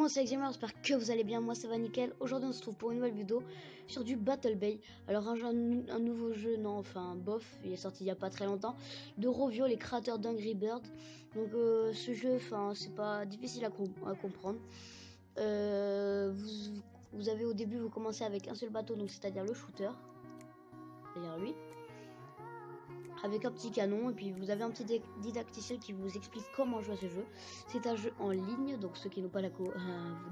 monde, c'est Examer, j'espère que vous allez bien, moi ça va nickel. Aujourd'hui on se trouve pour une nouvelle vidéo sur du Battle Bay. Alors un nouveau jeu, non enfin bof, il est sorti il y a pas très longtemps, de Rovio, les créateurs d'Angry Bird. Donc ce jeu, enfin c'est pas difficile à comprendre. Vous avez au début, vous commencez avec un seul bateau, donc c'est-à-dire le shooter, c'est-à-dire lui, avec un petit canon, et puis vous avez un petit didacticiel qui vous explique comment jouer à ce jeu. C'est un jeu en ligne, donc ceux qui n'ont pas la vous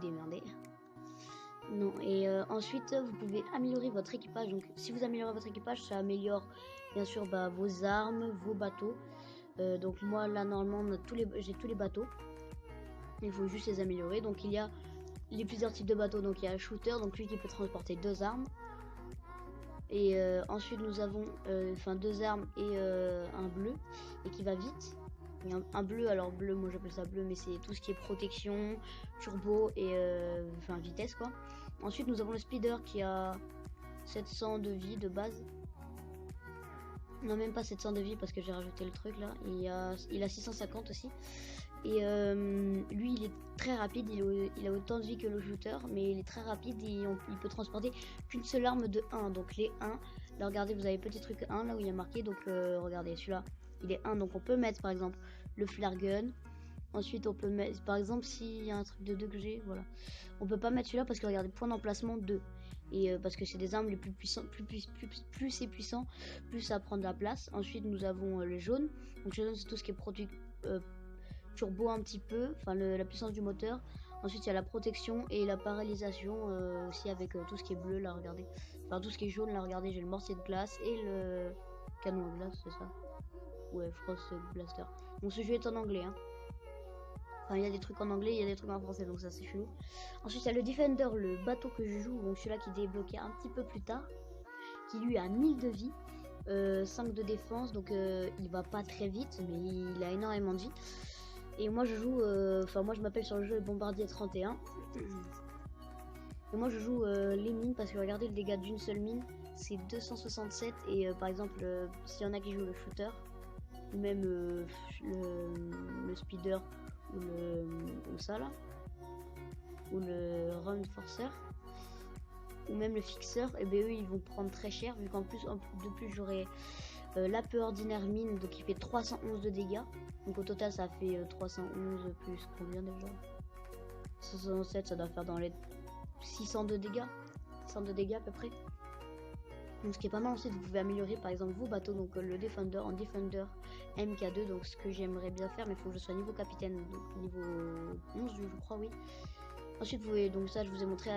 démerdez. Non, et ensuite vous pouvez améliorer votre équipage. Donc si vous améliorez votre équipage, ça améliore bien sûr vos armes, vos bateaux. Donc moi là normalement j'ai tous les bateaux. Il faut juste les améliorer. Donc il y a les plusieurs types de bateaux. Donc il y a un shooter, donc lui qui peut transporter 2 armes. Et ensuite nous avons deux armes et un bleu et qui va vite. Et un bleu, alors bleu, moi j'appelle ça bleu, mais c'est tout ce qui est protection, turbo et vitesse quoi. Ensuite nous avons le speeder qui a 700 de vie de base. Non, même pas 700 de vie parce que j'ai rajouté le truc là. Il a 650 aussi. Et lui il est très rapide, il a autant de vie que le shooter, mais il est très rapide et il peut transporter qu'une seule arme de 1. Donc les 1, là regardez, vous avez petit truc 1 là où il y a marqué, donc regardez celui-là, il est 1, donc on peut mettre par exemple le flare gun. Ensuite on peut mettre, par exemple s'il y a un truc de 2 que j'ai, voilà. On peut pas mettre celui-là parce que regardez, point d'emplacement 2. Et parce que c'est des armes les plus puissantes, plus c'est puissant, plus ça prend de la place. Ensuite nous avons le jaune, donc le jaune c'est tout ce qui est produit turbo un petit peu, enfin la puissance du moteur. Ensuite il y a la protection et la paralysation aussi avec tout ce qui est bleu là, regardez. Enfin tout ce qui est jaune là, regardez, j'ai le mortier de glace et le canon à glace, c'est ça? Ouais, Frost Blaster. Donc ce jeu est en anglais, hein. Enfin il y a des trucs en anglais, il y a des trucs en français, donc ça c'est chelou. Ensuite il y a le Defender, le bateau que je joue, donc celui-là qui est débloqué un petit peu plus tard, qui lui a 1000 de vie, 5 de défense, donc il va pas très vite, mais il a énormément de vie. Et moi je joue, moi je m'appelle sur le jeu Bombardier 31. Et moi je joue les mines parce que regardez, le dégât d'une seule mine c'est 267. Et par exemple s'il y en a qui jouent le shooter, ou même le speeder, ou ça là, ou le reinforcer, ou même le fixeur, et bien eux ils vont prendre très cher, vu qu'en plus de plus j'aurai la peu ordinaire mine, donc il fait 311 de dégâts. Donc au total ça fait 311 plus combien déjà? 67, ça doit faire dans les 600 de dégâts. 600 de dégâts à peu près. Donc ce qui est pas mal. Ensuite vous pouvez améliorer par exemple vos bateaux, donc le Defender en Defender MK2, donc ce que j'aimerais bien faire, mais il faut que je sois niveau capitaine, donc niveau 11 je crois, oui. Ensuite vous voyez, donc ça je vous ai montré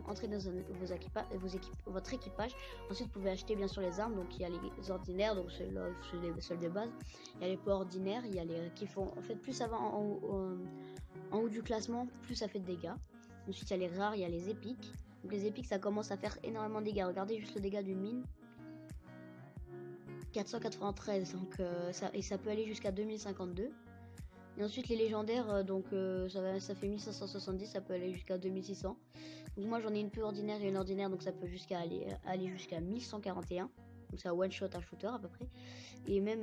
entrer dans votre équipage. Ensuite vous pouvez acheter bien sûr les armes, donc il y a les ordinaires, donc c'est les seuls de base. Il y a les pas ordinaires, il y a les qui font en fait plus ça va en haut du classement, plus ça fait de dégâts. Ensuite il y a les rares, il y a les épiques. Donc les épiques ça commence à faire énormément de dégâts. Regardez juste le dégât d'une mine, 493, donc ça peut aller jusqu'à 2052. Et ensuite les légendaires, ça fait 1570, ça peut aller jusqu'à 2600. Donc moi j'en ai une peu ordinaire et une ordinaire, donc ça peut aller jusqu'à 1141. Donc c'est un one shot, un shooter à peu près. Et même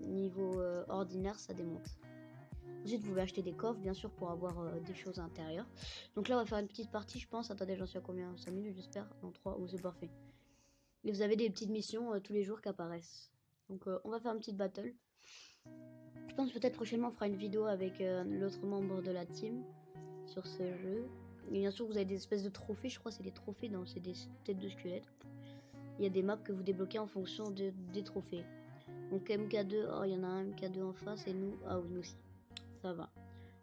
niveau ordinaire ça démonte. Ensuite vous pouvez acheter des coffres bien sûr pour avoir des choses à l'intérieur. Donc là on va faire une petite partie je pense. Attendez, j'en suis à combien? 5 minutes j'espère? Non, 3, c'est parfait. Et vous avez des petites missions tous les jours qui apparaissent. Donc on va faire une petite battle. Je pense peut-être prochainement on fera une vidéo avec l'autre membre de la team sur ce jeu. Et bien sûr vous avez des espèces de trophées, je crois c'est des trophées, non c'est des têtes de squelettes. Il y a des maps que vous débloquez en fonction des trophées. Donc MK2, oh il y en a un MK2 en face et nous, ah oui nous aussi. Ça va.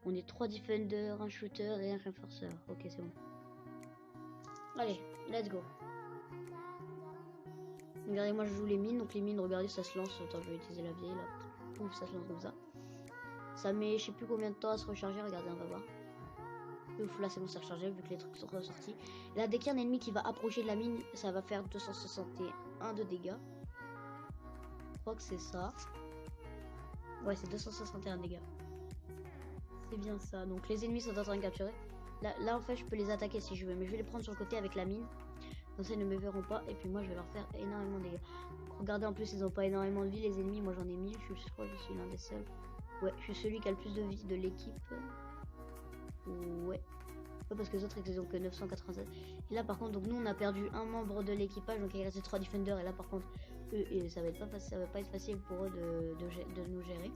On est 3 defenders, un shooter et un reinforceur. Ok c'est bon. Allez, let's go. Regardez, moi je joue les mines, donc les mines, regardez ça se lance. Attends, je vais utiliser la vieille là. Pouf, ça se lance comme ça. Ça met je sais plus combien de temps à se recharger, regardez, on va voir. Ouf, là c'est bon, c'est rechargé vu que les trucs sont ressortis. Là dès qu'il y a un ennemi qui va approcher de la mine, ça va faire 261 de dégâts. Je crois que c'est ça. Ouais, c'est 261 dégâts. C'est bien ça, donc les ennemis sont en train de capturer. Là en fait je peux les attaquer si je veux, mais je vais les prendre sur le côté avec la mine. Comme ça ils ne me verront pas, et puis moi je vais leur faire énormément de dégâts. Regardez, en plus ils ont pas énormément de vie les ennemis, moi j'en ai 1000, je crois que je suis l'un des seuls. Ouais, je suis celui qui a le plus de vie de l'équipe. Ouais. Ouais, parce que les autres ils ont que 987. Et là par contre, donc nous on a perdu un membre de l'équipage, donc il reste 3 defenders. Et là par contre, eux, et ça va être pas facile, ça va pas être facile pour eux de nous gérer.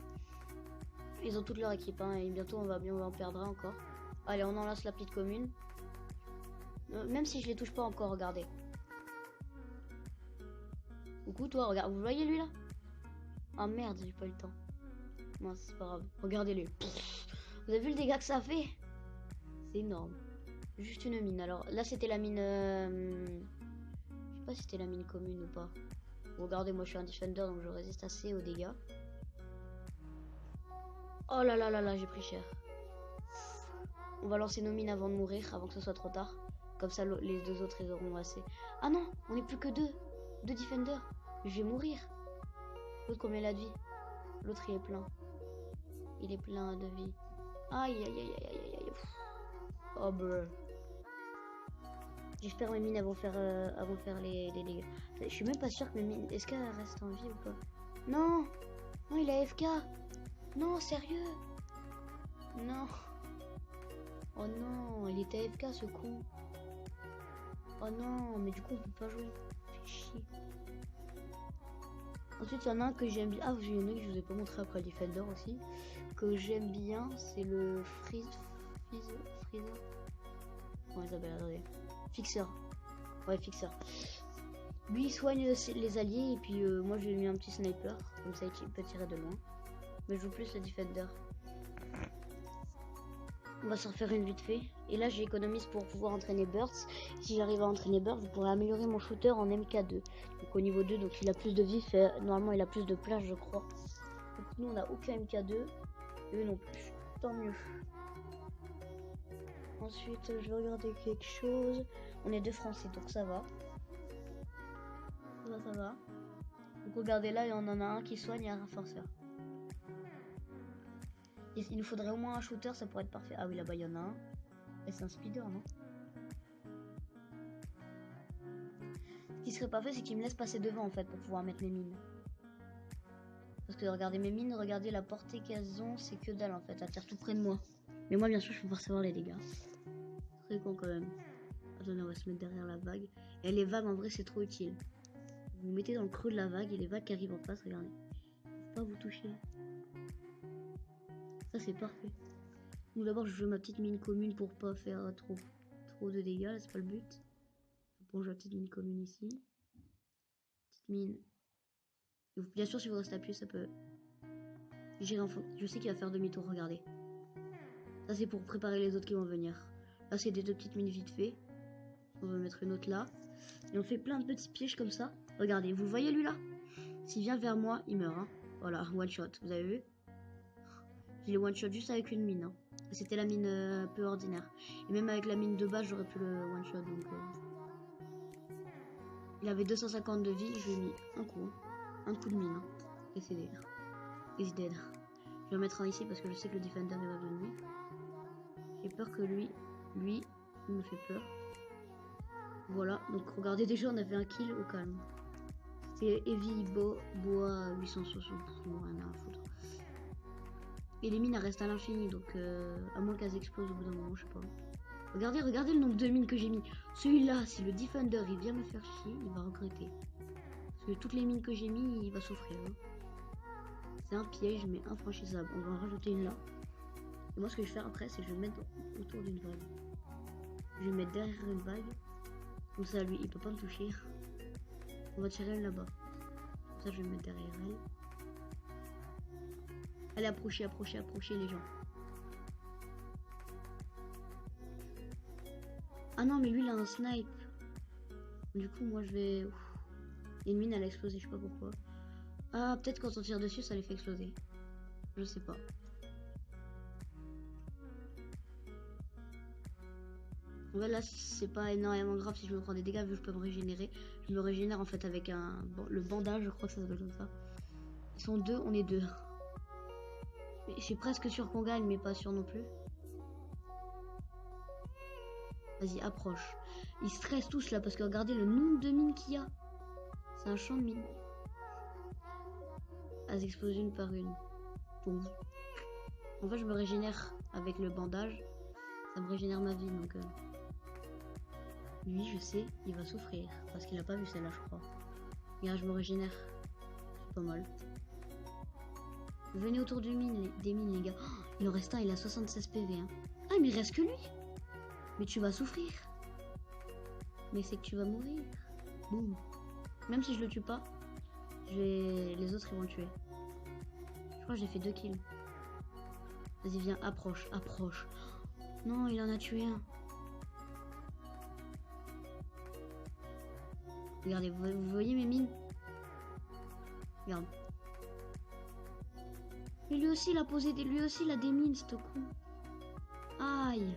Ils ont toute leur équipe, hein, et bientôt on va en perdre un encore. Allez, on en lance la petite commune. Même si je les touche pas encore, regardez. Coucou toi, regarde, vous voyez lui là? Ah merde, j'ai pas eu le temps. Non, c'est pas grave. Regardez-le. Vous avez vu le dégât que ça fait? C'est énorme. Juste une mine. Alors là, c'était la mine. Je sais pas si c'était la mine commune ou pas. Regardez, moi je suis un defender donc je résiste assez aux dégâts. Oh là là là là, j'ai pris cher. On va lancer nos mines avant de mourir, avant que ce soit trop tard. Comme ça, les deux autres ils auront assez. Ah non, on est plus que deux. Deux defenders. Je vais mourir. L'autre, combien il a de vie? L'autre, il est plein. Il est plein de vie. Aïe aïe aïe aïe aïe aïe. Oh brr. J'espère mes mines elles vont faire les dégâts. Je suis même pas sûr que mes mines. Est-ce qu'elles restent en vie ou pas? Non. Non, il a AFK. Non, sérieux. Non. Oh non, il était AFK ce con. Oh non, mais du coup on peut pas jouer. Fait chier. Ensuite, il y en a un que j'aime bien. Ah, il y en a un que je vous ai pas montré après le Defender aussi. Que j'aime bien, c'est le Freezer. Comment il s'appelle? Attendez. Fixer. Ouais, Fixer. Lui, il soigne les alliés. Et puis, moi, j'ai mis un petit sniper. Comme ça, il peut tirer de loin. Mais je joue plus le Defender. On va s'en faire une vite fait. Et là, j'économise pour pouvoir entraîner Burst. Si j'arrive à entraîner Burst, je pourrais améliorer mon shooter en MK2. Donc au niveau 2, donc il a plus de vie. Normalement, il a plus de place, je crois. Donc nous, on n'a aucun MK2. Et eux non plus. Tant mieux. Ensuite, je vais regarder quelque chose. On est deux Français, donc ça va. Ça va. Donc regardez là, il y en a un qui soigne et un renforceur. Il nous faudrait au moins un shooter, ça pourrait être parfait. Ah oui, là-bas, il y en a un. Et c'est un speeder, non? Ce qui serait pas fait, c'est qu'il me laisse passer devant, en fait, pour pouvoir mettre mes mines. Parce que regardez mes mines, regardez la portée qu'elles ont, c'est que dalle, en fait. Elles tirent tout près de moi. Mais moi, bien sûr, je peux pas recevoir les dégâts. Très con, quand même. Attendez, on va se mettre derrière la vague. Et les vagues, en vrai, c'est trop utile. Vous vous mettez dans le creux de la vague et les vagues qui arrivent en face, regardez. Faut pas vous toucher. Ça, c'est parfait. Donc d'abord, je joue ma petite mine commune pour pas faire trop de dégâts. Là, c'est pas le but. Bon, je joue la petite mine commune ici. Petite mine. Et bien sûr, si vous restez appuyé, ça peut... Je sais qu'il va faire demi-tour, regardez. Ça, c'est pour préparer les autres qui vont venir. Là, c'est des deux petites mines vite fait. On va mettre une autre là. Et on fait plein de petits pièges comme ça. Regardez, vous le voyez lui là? S'il vient vers moi, il meurt. Hein. Voilà, one shot. Vous avez vu? J'ai le one shot juste avec une mine. Hein. C'était la mine un peu ordinaire. Et même avec la mine de base, j'aurais pu le one shot. Donc, il avait 250 de vie. Je lui ai mis un coup. Un coup de mine. Hein. Et c'est dead. He's dead. Je vais en mettre un ici parce que je sais que le defender il va venir. J'ai peur que lui, il me fait peur. Voilà, donc regardez, déjà on avait un kill au calme. C'est Heavy Boa 860, rien à foutre. Et les mines elles restent à l'infini, donc à moins qu'elles explosent au bout d'un moment, je sais pas. Regardez le nombre de mines que j'ai mis. Celui-là, si le Defender il vient me faire chier, il va regretter. Parce que toutes les mines que j'ai mis, il va souffrir. Hein. C'est un piège mais infranchissable. On va en rajouter une là. Et moi ce que je vais faire après, c'est que je vais mettre autour d'une vague. Je vais mettre derrière une vague. Comme ça, lui, il peut pas me toucher. On va tirer elle là-bas. Comme ça, je vais me mettre derrière elle. Allez, approchez les gens. Ah non, mais lui, il a un snipe. Du coup, moi, je vais... Ouf. Une mine, elle a explosé, je sais pas pourquoi. Ah, peut-être quand on tire dessus, ça les fait exploser. Je sais pas. Ouais, là c'est pas énormément grave si je me prends des dégâts vu que je peux me régénérer. Je me régénère en fait avec le bandage, je crois que ça s'appelle comme ça. Ils sont deux, on est deux. Je suis presque sûr qu'on gagne mais pas sûr non plus. Vas-y, approche. Ils stressent tous là parce que regardez le nombre de mines qu'il y a. C'est un champ de mines. Elles explosent une par une. Boum. En fait je me régénère avec le bandage. Ça me régénère ma vie, donc... Lui, je sais, il va souffrir. Parce qu'il a pas vu celle-là, je crois. Regarde, je me régénère. C'est pas mal. Venez autour des mines, les gars. Oh, il en reste un, il a 76 PV. Hein. Ah, mais il reste que lui. Mais tu vas souffrir. Mais c'est que tu vas mourir. Boum. Même si je le tue pas, les autres, ils vont le tuer. Je crois que j'ai fait 2 kills. Vas-y, viens, approche, approche. Non, il en a tué un. Regardez, vous voyez mes mines? Regarde. Mais lui aussi, il a posé des... Lui aussi, il a des mines, ce con. Aïe.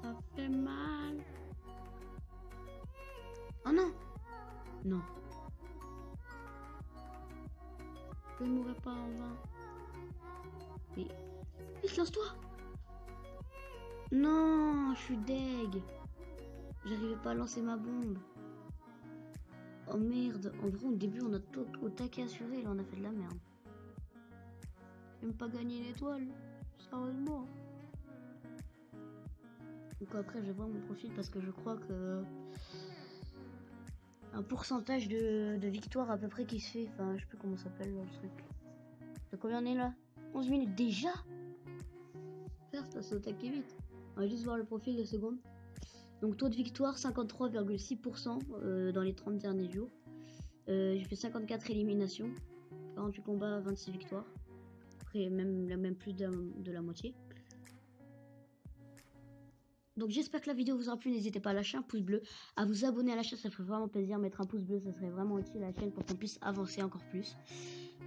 Ça fait mal. Oh non. Non. Je ne mourrai pas en vain. Mais... Vite, lance-toi. Non, je suis deg. J'arrivais pas à lancer ma bombe. Oh merde. En vrai, au début, on a tout au taquet assuré. Et là, on a fait de la merde. J'ai même pas gagné une étoile. Sérieusement. Donc après, je vais voir mon profil parce que je crois que... Un pourcentage de victoire à peu près qui se fait. Enfin, je sais plus comment ça s'appelle le truc. De combien on est là? 11 minutes déjà? Faire ça passe au taquet vite. On va juste voir le profil de secondes. Donc taux de victoire 53,6% dans les 30 derniers jours. J'ai fait 54 éliminations. 48 combats, 26 victoires. Après même plus de la moitié. Donc j'espère que la vidéo vous aura plu, n'hésitez pas à lâcher un pouce bleu, à vous abonner à la chaîne, ça ferait vraiment plaisir, mettre un pouce bleu, ça serait vraiment utile à la chaîne pour qu'on puisse avancer encore plus.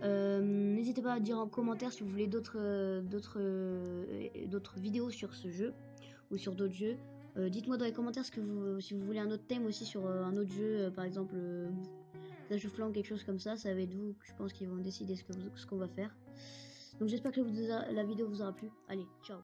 N'hésitez pas à dire en commentaire si vous voulez d'autres vidéos sur ce jeu ou sur d'autres jeux. Dites-moi dans les commentaires si vous voulez un autre thème aussi sur un autre jeu, par exemple Clash of Clans, quelque chose comme ça, ça va être vous, je pense qu'ils vont décider ce qu'on va faire. Donc j'espère que la vidéo vous aura plu, allez, ciao.